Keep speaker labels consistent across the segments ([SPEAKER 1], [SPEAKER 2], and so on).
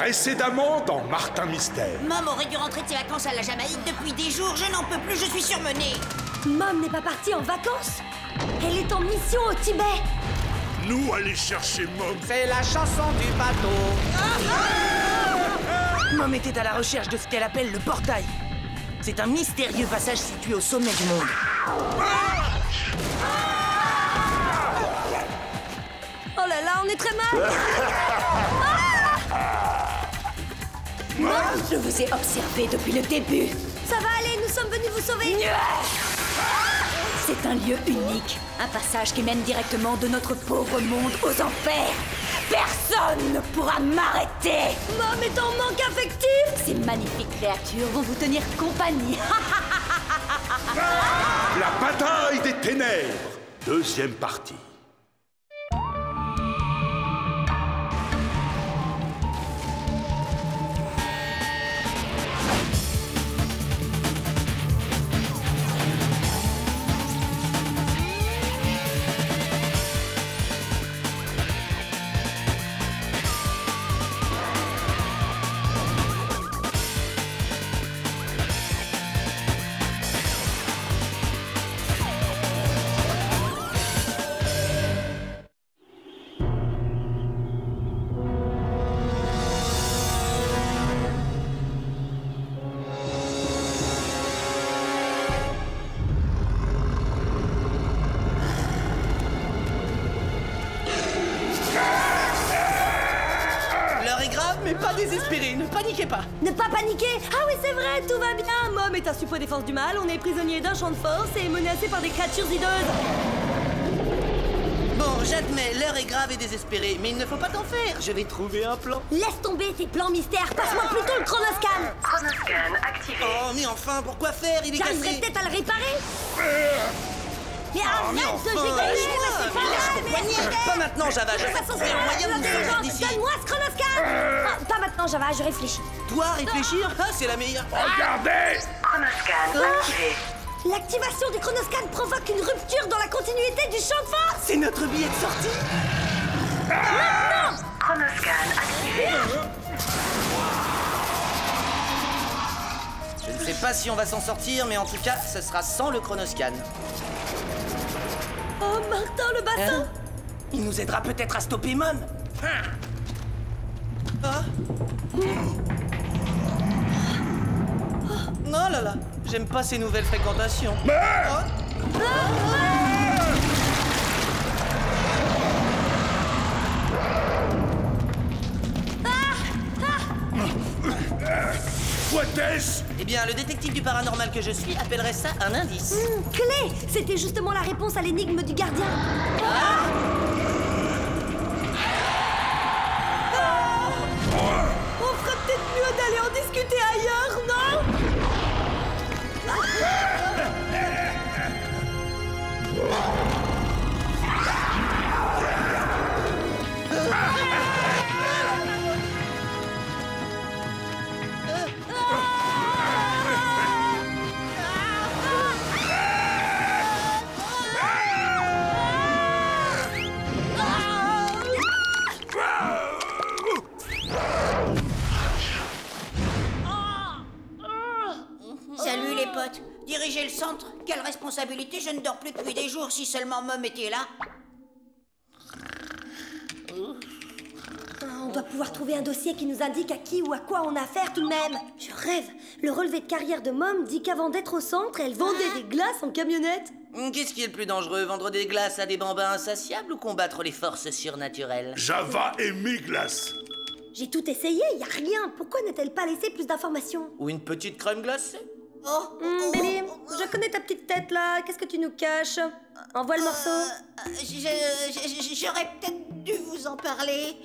[SPEAKER 1] Précédemment dans Martin Mystère.
[SPEAKER 2] Mom aurait dû rentrer de ses vacances à la Jamaïque depuis des jours. Je n'en peux plus, je suis surmenée.
[SPEAKER 3] Mom n'est pas partie en vacances. Elle est en mission au Tibet.
[SPEAKER 1] Nous aller chercher Mom.
[SPEAKER 4] C'est la chanson du bateau. Mom était à la recherche de ce qu'elle appelle le portail. C'est un mystérieux passage situé au sommet du monde.
[SPEAKER 3] Oh là là, on est très mal.
[SPEAKER 5] Mom, je vous ai observé depuis le début.
[SPEAKER 3] Ça va aller, nous sommes venus vous sauver.
[SPEAKER 5] C'est un lieu unique. Un passage qui mène directement de notre pauvre monde aux enfers. Personne ne pourra m'arrêter.
[SPEAKER 3] Mom est en manque affectif.
[SPEAKER 5] Ces magnifiques créatures vont vous tenir compagnie.
[SPEAKER 1] La bataille des ténèbres. Deuxième partie.
[SPEAKER 4] Mais pas désespéré, ne paniquez pas.
[SPEAKER 3] Ne pas paniquer. Ah oui, c'est vrai, tout va bien. Mom est un suppôt des forces du mal. On est prisonnier d'un champ de force et menacé par des créatures hideuses.
[SPEAKER 4] Bon, j'admets, l'heure est grave et désespérée, mais il ne faut pas t'en faire. Je vais trouver un plan.
[SPEAKER 3] Laisse tomber tes plans mystères. Passe-moi plutôt le chronoscan.
[SPEAKER 6] Chronoscan activé.
[SPEAKER 4] Oh, mais enfin, pourquoi faire? Il est
[SPEAKER 3] J'arriverai
[SPEAKER 4] cassé.
[SPEAKER 3] peut-être à le réparer. Mais
[SPEAKER 4] mais
[SPEAKER 3] arrête de
[SPEAKER 4] enfin,
[SPEAKER 3] gigoler,
[SPEAKER 4] lâche-moi,
[SPEAKER 3] c'est pas
[SPEAKER 4] lâche
[SPEAKER 3] grave,
[SPEAKER 4] ton
[SPEAKER 3] mais
[SPEAKER 4] poignet.
[SPEAKER 3] arrête.
[SPEAKER 4] Pas maintenant, Java, je vais
[SPEAKER 3] Façon,
[SPEAKER 4] trouver un moyen de me sortir d'ici.
[SPEAKER 3] Donne-moi ce chronoscan. Pas maintenant, Java, je réfléchis.
[SPEAKER 4] Toi, réfléchir? Ah, c'est la meilleure.
[SPEAKER 1] Regardez.
[SPEAKER 6] Chronoscan activé.
[SPEAKER 3] L'activation du chronoscan provoque une rupture dans la continuité du champ de force.
[SPEAKER 4] C'est notre billet de sortie.
[SPEAKER 6] Chronoscan activé.
[SPEAKER 4] Je ne sais pas si on va s'en sortir, mais en tout cas, ce sera sans le chronoscan.
[SPEAKER 3] Oh, Martin, le bassin.
[SPEAKER 4] Hein? Il nous aidera peut-être à stopper Mom. Ah. Oh là là, j'aime pas ces nouvelles fréquentations.
[SPEAKER 1] What-est-ce?
[SPEAKER 4] Eh bien, le détective du paranormal que je suis appellerait ça un indice.
[SPEAKER 3] Clé. C'était justement la réponse à l'énigme du gardien. On ferait peut-être mieux d'aller en discuter ailleurs, non?
[SPEAKER 2] Salut les potes. Diriger le centre? Quelle responsabilité, je ne dors plus depuis des jours, si seulement Mom était là.
[SPEAKER 3] On doit pouvoir trouver un dossier qui nous indique à qui ou à quoi on a affaire tout de même. Je rêve. Le relevé de carrière de Mom dit qu'avant d'être au centre, elle vendait des glaces en camionnette.
[SPEAKER 4] Qu'est-ce qui est le plus dangereux, vendre des glaces à des bambins insatiables ou combattre les forces surnaturelles?
[SPEAKER 1] Java et mes glaces.
[SPEAKER 3] J'ai tout essayé, y a rien. Pourquoi n'a-t-elle pas laissé plus d'informations?
[SPEAKER 4] Ou une petite crème glacée?
[SPEAKER 3] Baby, je connais ta petite tête là. Qu'est-ce que tu nous caches? Envoie le morceau.
[SPEAKER 2] J'aurais peut-être dû vous en parler.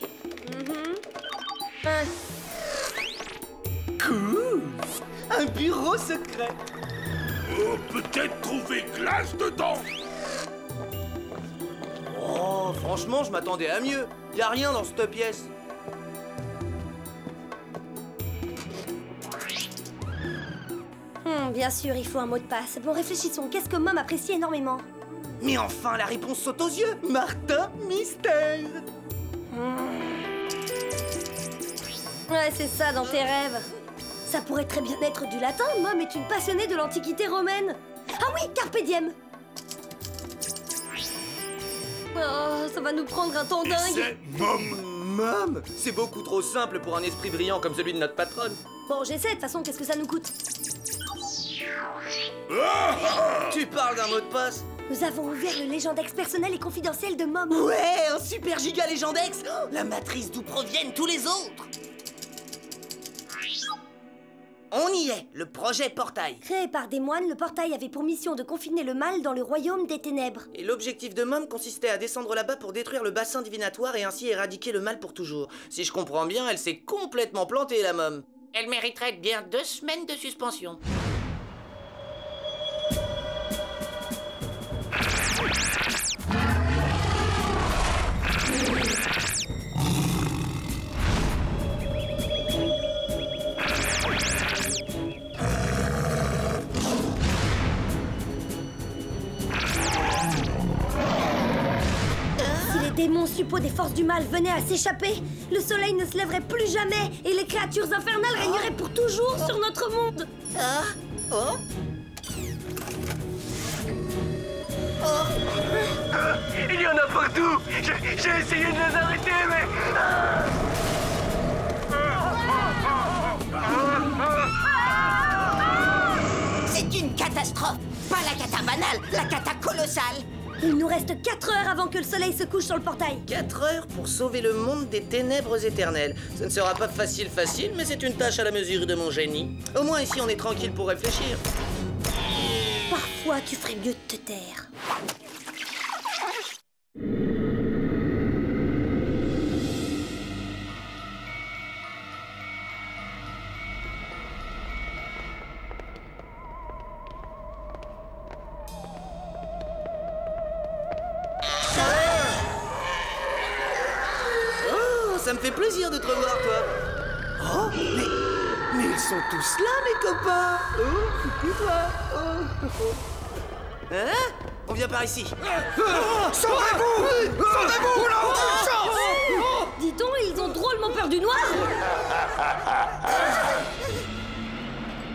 [SPEAKER 4] Cool! Un bureau secret!
[SPEAKER 1] Oh, peut-être trouver glace dedans.
[SPEAKER 4] Oh, franchement, je m'attendais à mieux. Y a rien dans cette pièce.
[SPEAKER 3] Bien sûr, il faut un mot de passe. Bon, réfléchissons. Qu'est-ce que Mom apprécie énormément?
[SPEAKER 4] Mais enfin, la réponse saute aux yeux! Martin Mystère!
[SPEAKER 3] Ouais, c'est ça dans tes rêves. Ça pourrait très bien être du latin. Mom est une passionnée de l'Antiquité romaine. Ah oui, carpe diem. Oh, ça va nous prendre un temps dingue.
[SPEAKER 1] C'est Mom.
[SPEAKER 7] Mom, c'est beaucoup trop simple pour un esprit brillant comme celui de notre patronne.
[SPEAKER 3] Bon, j'essaie, de toute façon, qu'est-ce que ça nous coûte?
[SPEAKER 7] Tu parles d'un mot de passe?
[SPEAKER 3] Nous avons ouvert le Légendex personnel et confidentiel de Mom.
[SPEAKER 4] Ouais, un super giga Légendex. La matrice d'où proviennent tous les autres. On y est, le projet Portail.
[SPEAKER 3] Créé par des moines, le portail avait pour mission de confiner le mal dans le royaume des ténèbres.
[SPEAKER 7] Et l'objectif de Mom consistait à descendre là-bas pour détruire le bassin divinatoire et ainsi éradiquer le mal pour toujours. Si je comprends bien, elle s'est complètement plantée, la Mom.
[SPEAKER 2] Elle mériterait bien 2 semaines de suspension.
[SPEAKER 3] Les démons suppôts des forces du mal venaient à s'échapper, le soleil ne se lèverait plus jamais et les créatures infernales régneraient pour toujours sur notre monde.
[SPEAKER 8] Il y en a partout. J'ai essayé de les arrêter, mais...
[SPEAKER 2] C'est une catastrophe. Pas la cata banale, la cata colossale.
[SPEAKER 3] Il nous reste 4 heures avant que le soleil se couche sur le portail.
[SPEAKER 7] 4 heures pour sauver le monde des ténèbres éternelles. Ce ne sera pas facile, mais c'est une tâche à la mesure de mon génie. Au moins ici, on est tranquille pour réfléchir.
[SPEAKER 3] Parfois, tu ferais mieux de te taire.
[SPEAKER 7] Ça me fait plaisir de te revoir, toi.
[SPEAKER 4] Oh, mais ils sont tous là, mes copains. Oh, coucou, toi. Oh.
[SPEAKER 7] Hein? On vient par ici.
[SPEAKER 1] Sauvez-vous! Sauvez-vous, là, aucune chance!
[SPEAKER 3] Dis donc, ils ont drôlement peur du noir.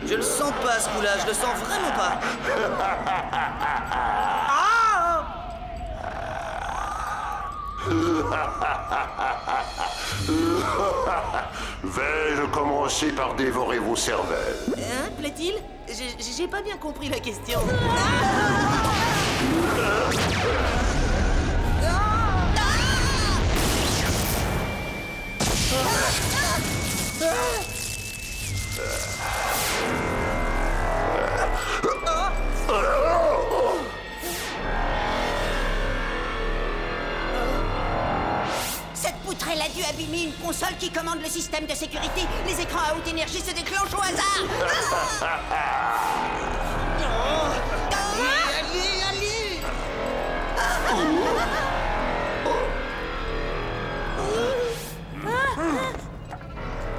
[SPEAKER 7] Je le sens pas, ce coup-là. Je le sens vraiment pas.
[SPEAKER 9] Vais-je commencer par dévorer vos cervelles?
[SPEAKER 4] Hein, plaît-il? J'ai pas bien compris la question.
[SPEAKER 2] Cette poutrelle a dû abîmer une console qui commande le système de sécurité. Les écrans à haute énergie se déclenchent au hasard.
[SPEAKER 4] Allez!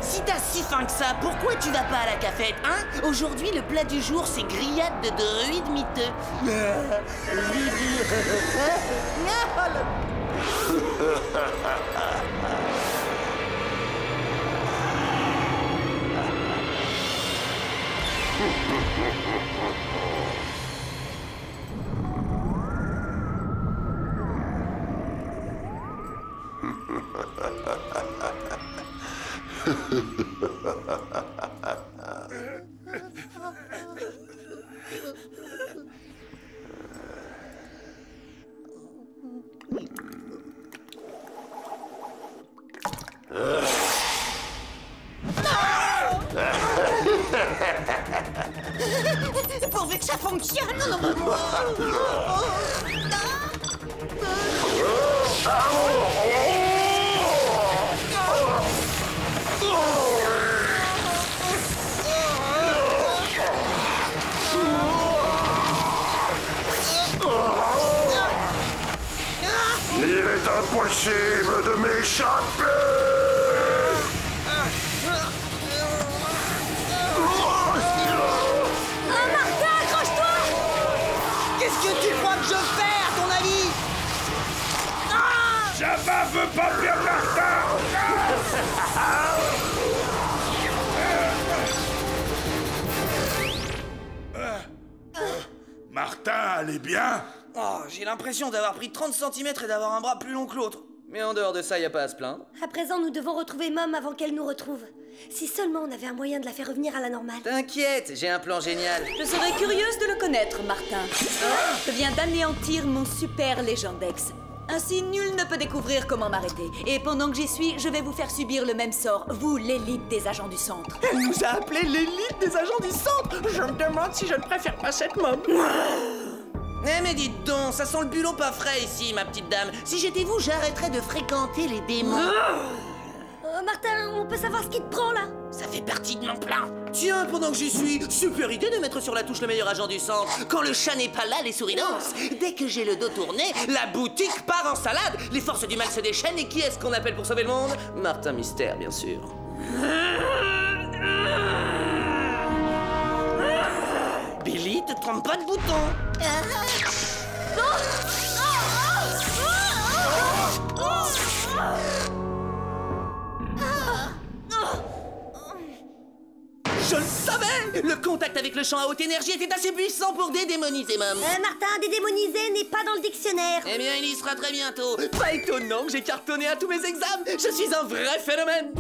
[SPEAKER 4] Si t'as si faim que ça, pourquoi tu vas pas à la cafette, hein? Aujourd'hui, le plat du jour, c'est grillade de druide miteux.
[SPEAKER 2] Pourvu que ça fonctionne.
[SPEAKER 9] Il est impossible de m'échapper!
[SPEAKER 4] Qu'est-ce que tu crois que je fais, à ton avis?
[SPEAKER 1] Jabba veut pas perdre Martin! allez bien?
[SPEAKER 7] Oh, j'ai l'impression d'avoir pris 30 cm et d'avoir un bras plus long que l'autre. Mais en dehors de ça, y a pas à se plaindre.
[SPEAKER 3] À présent, nous devons retrouver Mom avant qu'elle nous retrouve. Si seulement on avait un moyen de la faire revenir à la normale.
[SPEAKER 7] T'inquiète, j'ai un plan génial.
[SPEAKER 5] Je serais curieuse de le connaître, Martin. Je viens d'anéantir mon super Légendex. Ainsi, nul ne peut découvrir comment m'arrêter. Et pendant que j'y suis, je vais vous faire subir le même sort, vous, l'élite des agents du centre.
[SPEAKER 4] Elle nous a appelés l'élite des agents du centre. Je me demande si je ne préfère pas cette Mom.
[SPEAKER 7] Eh mais dites donc, ça sent le bulot pas frais ici, ma petite dame. Si j'étais vous, j'arrêterais de fréquenter les démons.
[SPEAKER 3] Martin, on peut savoir ce qui te prend, là?
[SPEAKER 7] Ça fait partie de mon plan. Tiens, pendant que j'y suis, super idée de mettre sur la touche le meilleur agent du centre. Quand le chat n'est pas là, les souris dansent. Dès que j'ai le dos tourné, la boutique part en salade. Les forces du mal se déchaînent et qui est-ce qu'on appelle pour sauver le monde? Martin Mystère, bien sûr. Billy, te trompe pas de bouton. Je le savais! Le contact avec le champ à haute énergie était assez puissant pour dédémoniser Mom.
[SPEAKER 3] Martin, dédémoniser n'est pas dans le dictionnaire.
[SPEAKER 7] Eh bien, il y sera très bientôt.
[SPEAKER 4] Pas étonnant que j'ai cartonné à tous mes examens. Je suis un vrai phénomène.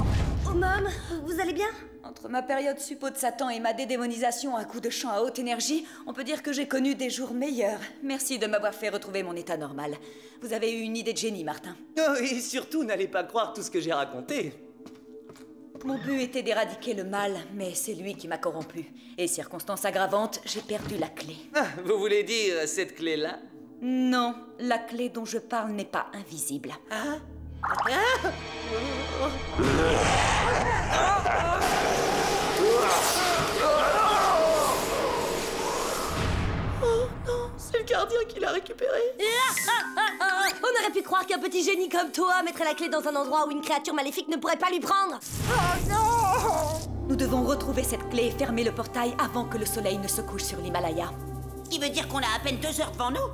[SPEAKER 3] Oh, Mom, vous allez bien?
[SPEAKER 5] Entre ma période suppôt de Satan et ma dédémonisation à coups de chant à haute énergie, on peut dire que j'ai connu des jours meilleurs. Merci de m'avoir fait retrouver mon état normal. Vous avez eu une idée de génie, Martin.
[SPEAKER 4] Oh, et surtout, n'allez pas croire tout ce que j'ai raconté.
[SPEAKER 5] Mon but était d'éradiquer le mal, mais c'est lui qui m'a corrompu. Et circonstance aggravante, j'ai perdu la clé.
[SPEAKER 7] Ah, vous voulez dire cette clé-là?
[SPEAKER 5] Non, la clé dont je parle n'est pas invisible.
[SPEAKER 7] Ah?
[SPEAKER 4] Oh non, c'est le gardien qui l'a récupéré.
[SPEAKER 3] On aurait pu croire qu'un petit génie comme toi mettrait la clé dans un endroit où une créature maléfique ne pourrait pas lui prendre.
[SPEAKER 4] Oh non!
[SPEAKER 5] Nous devons retrouver cette clé et fermer le portail avant que le soleil ne se couche sur l'Himalaya.
[SPEAKER 2] Ce qui veut dire qu'on a à peine 2 heures devant nous.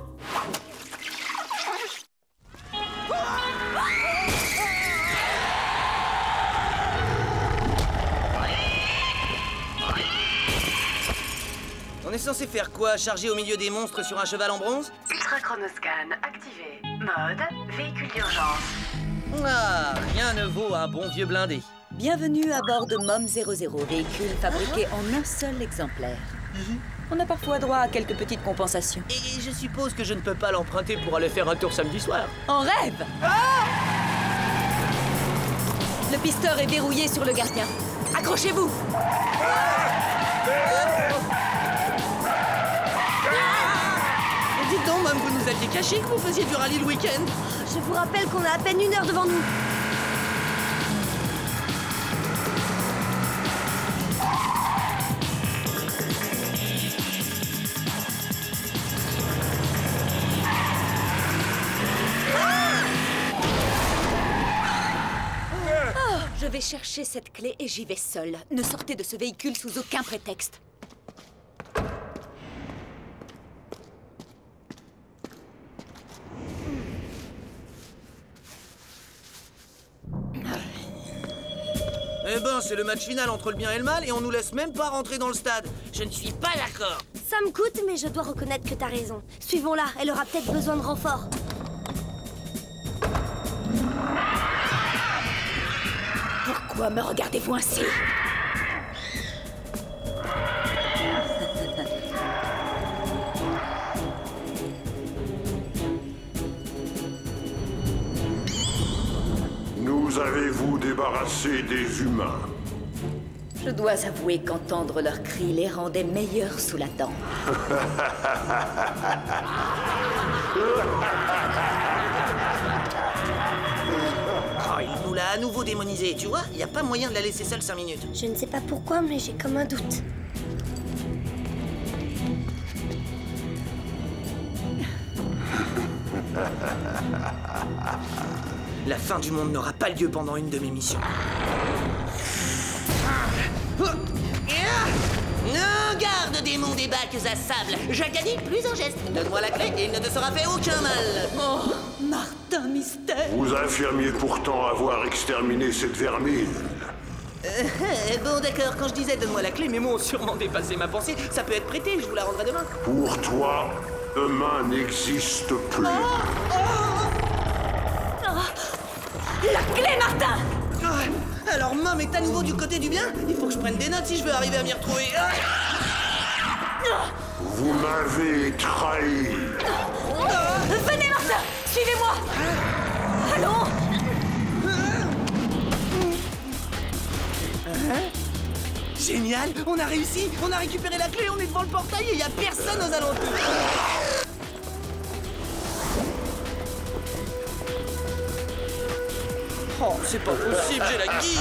[SPEAKER 7] On est censé faire quoi? Charger au milieu des monstres sur un cheval en bronze?
[SPEAKER 6] Ultra-chronoscan activé. Mode véhicule d'urgence.
[SPEAKER 7] Ah, rien ne vaut un bon vieux blindé.
[SPEAKER 5] Bienvenue à bord de MOM 00, véhicule fabriqué en un seul exemplaire. On a parfois droit à quelques petites compensations.
[SPEAKER 4] Et je suppose que je ne peux pas l'emprunter pour aller faire un tour samedi soir.
[SPEAKER 5] En rêve! Le pisteur est verrouillé sur le gardien. Accrochez-vous!
[SPEAKER 7] Dites donc, Mom, vous nous aviez caché que vous faisiez du rallye le week-end.
[SPEAKER 3] Je vous rappelle qu'on a à peine 1 heure devant nous.
[SPEAKER 5] Je vais chercher cette clé et j'y vais seule. Ne sortez de ce véhicule sous aucun prétexte.
[SPEAKER 7] Eh ben, c'est le match final entre le bien et le mal et on nous laisse même pas rentrer dans le stade. Je ne suis pas d'accord.
[SPEAKER 3] Ça me coûte, mais je dois reconnaître que t'as raison. Suivons-la, elle aura peut-être besoin de renfort.
[SPEAKER 5] Pourquoi me regardez-vous ainsi?
[SPEAKER 9] Nous avez-vous débarrassé des humains?
[SPEAKER 5] Je dois avouer qu'entendre leurs cris les rendait meilleurs sous la dent.
[SPEAKER 7] Oh, il nous l'a à nouveau démonisé, tu vois? Y a pas moyen de la laisser seule 5 minutes.
[SPEAKER 3] Je ne sais pas pourquoi, mais j'ai comme un doute.
[SPEAKER 7] La fin du monde n'aura pas lieu pendant une de mes missions. Non, garde, démon des bacs à sable. J'acadie plus un geste. Donne-moi la clé et il ne te sera fait aucun mal.
[SPEAKER 5] Oh, Martin Mystère!
[SPEAKER 9] Vous affirmiez pourtant avoir exterminé cette vermine.
[SPEAKER 7] Bon, d'accord, quand je disais donne-moi la clé, mes mots ont sûrement dépassé ma pensée. Ça peut être prêté, je vous la rendrai demain.
[SPEAKER 9] Pour toi, Humain n'existe plus.
[SPEAKER 5] La clé, Martin!
[SPEAKER 7] Alors, Mom est à nouveau du côté du bien? Il faut que je prenne des notes si je veux arriver à m'y retrouver.
[SPEAKER 9] Vous m'avez trahi.
[SPEAKER 5] Venez, Martin! Suivez-moi! Allons!
[SPEAKER 7] Génial! On a réussi! On a récupéré la clé, on est devant le portail et il n'y a personne aux alentours! Oh, c'est pas possible, j'ai la guide!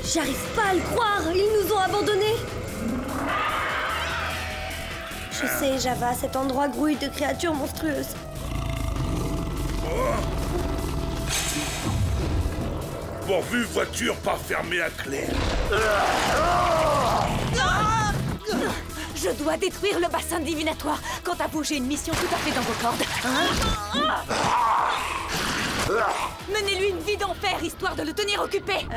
[SPEAKER 3] J'arrive pas à le croire, ils nous ont abandonnés. Je sais, Java, cet endroit grouille de créatures monstrueuses.
[SPEAKER 1] Pourvu voiture pas fermée à clé.
[SPEAKER 5] Je dois détruire le bassin divinatoire. Quant à vous, j'ai une mission tout à fait dans vos cordes. Menez-lui une vie d'enfer, histoire de le tenir occupé.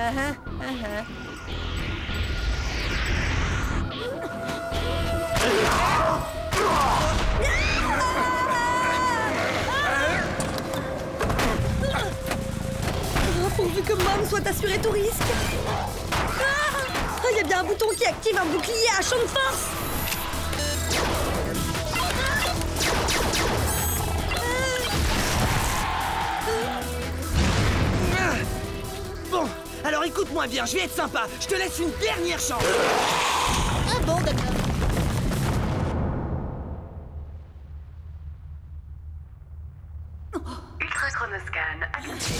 [SPEAKER 3] Pourvu que Mom soit assurée tout risque. Il y a bien un bouton qui active un bouclier à champ de force.
[SPEAKER 7] Bon, alors écoute-moi bien, je vais être sympa. Je te laisse une dernière chance.
[SPEAKER 2] Ah bon, d'accord.
[SPEAKER 6] Ultra chronoscan activé.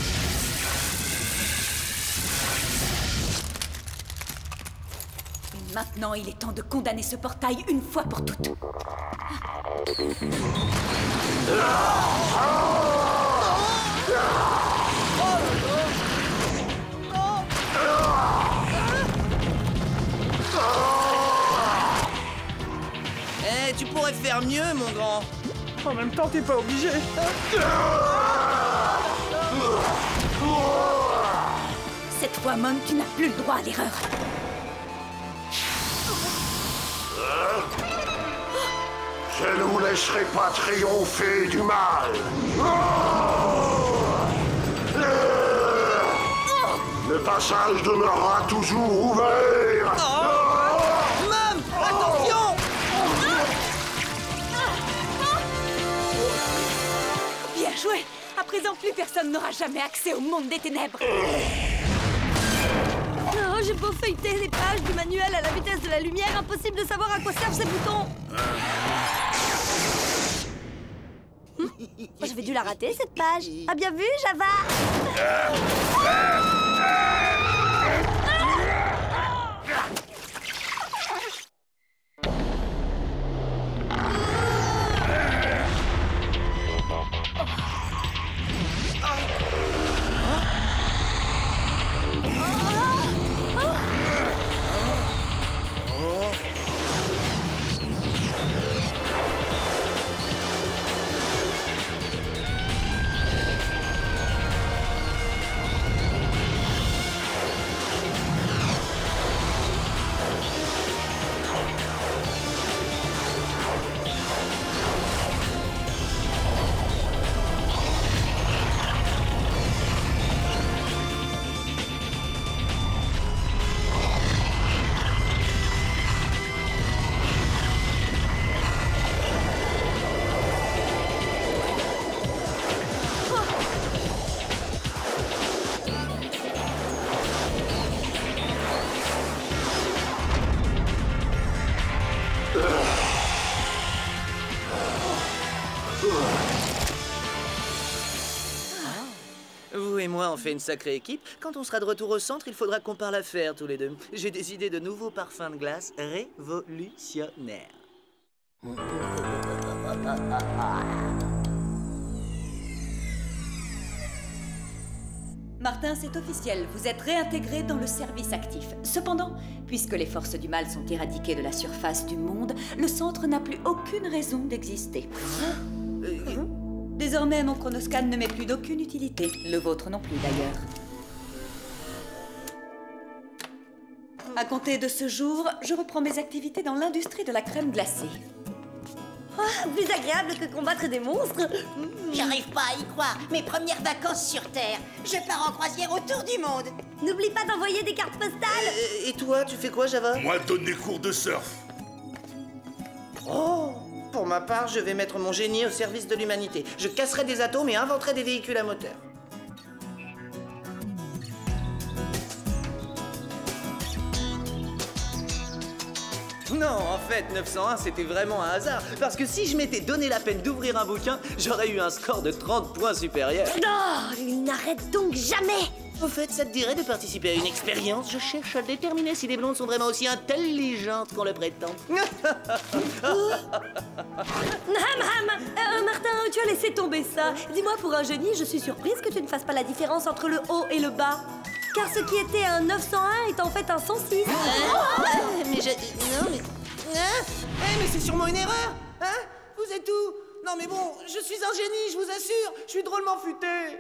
[SPEAKER 5] Et maintenant, il est temps de condamner ce portail une fois pour toutes.
[SPEAKER 7] Eh, tu pourrais faire mieux, mon grand.
[SPEAKER 8] En même temps, t'es pas obligé.
[SPEAKER 5] Cette fois, Mom, tu n'as plus le droit à l'erreur.
[SPEAKER 9] Je ne vous laisserai pas triompher du mal. Le passage demeurera toujours ouvert.
[SPEAKER 7] Mom, attention!
[SPEAKER 5] Bien joué! À présent, plus personne n'aura jamais accès au monde des ténèbres.
[SPEAKER 3] Oh, j'ai beau feuilleter les pages du manuel à la vitesse de la lumière, impossible de savoir à quoi servent ces boutons. J'avais dû la rater, cette page. Ah, bien vu, Java.
[SPEAKER 7] Vous et moi, on fait une sacrée équipe. Quand on sera de retour au centre, il faudra qu'on parle affaires tous les deux. J'ai des idées de nouveaux parfums de glace révolutionnaires.
[SPEAKER 5] Martin, c'est officiel, vous êtes réintégré dans le service actif. Cependant, puisque les forces du mal sont éradiquées de la surface du monde, le centre n'a plus aucune raison d'exister. Désormais, mon chronoscan ne m'est plus d'aucune utilité. Le vôtre non plus, d'ailleurs. À compter de ce jour, je reprends mes activités dans l'industrie de la crème glacée.
[SPEAKER 3] Plus agréable que combattre des monstres.
[SPEAKER 2] J'arrive pas à y croire. Mes premières vacances sur Terre. Je pars en croisière autour du monde.
[SPEAKER 3] N'oublie pas d'envoyer des cartes postales.
[SPEAKER 7] Et toi, tu fais quoi, Java?
[SPEAKER 1] Moi, donne des cours de surf.
[SPEAKER 7] Oh! Pour ma part, je vais mettre mon génie au service de l'humanité. Je casserai des atomes et inventerai des véhicules à moteur. Non, en fait, 901, c'était vraiment un hasard. Parce que si je m'étais donné la peine d'ouvrir un bouquin, j'aurais eu un score de 30 points supérieur.
[SPEAKER 3] Non, il n'arrête donc jamais.
[SPEAKER 7] Au fait, ça te dirait de participer à une expérience? Je cherche à déterminer si les blondes sont vraiment aussi intelligentes qu'on le prétend.
[SPEAKER 3] Martin, tu as laissé tomber ça. Dis-moi, pour un génie, je suis surprise que tu ne fasses pas la différence entre le haut et le bas. Car ce qui était un 901 est en fait un 106.
[SPEAKER 7] Mais je... Non, mais... mais c'est sûrement une erreur. Hein? Vous êtes où? Non, mais bon, je suis un génie, je vous assure. Je suis drôlement futé.